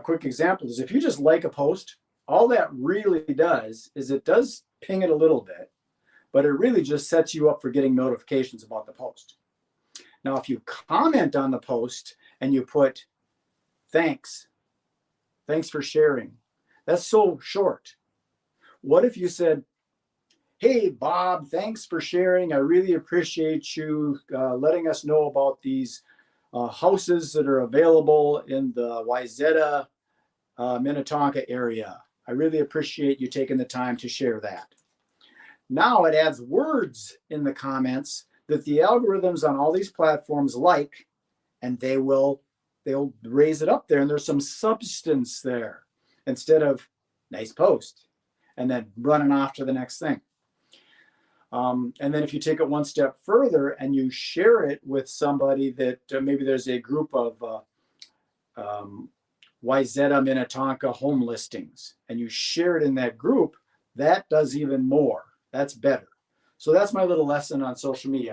quick example is if you just like a post, all that really does is it does ping it a little bit, but it really just sets you up for getting notifications about the post. Now, if you comment on the post and you put, thanks for sharing, that's so short. What if you said, hey, Bob, thanks for sharing. I really appreciate you letting us know about these houses that are available in the Wayzata, Minnetonka area. I really appreciate you taking the time to share that. Now it adds words in the comments that the algorithms on all these platforms like, and they'll raise it up there, and there's some substance there instead of nice post and then running off to the next thing. And then if you take it one step further and you share it with somebody that maybe there's a group of Wayzata, Minnetonka home listings, and you share it in that group, that does even more. That's better. So that's my little lesson on social media.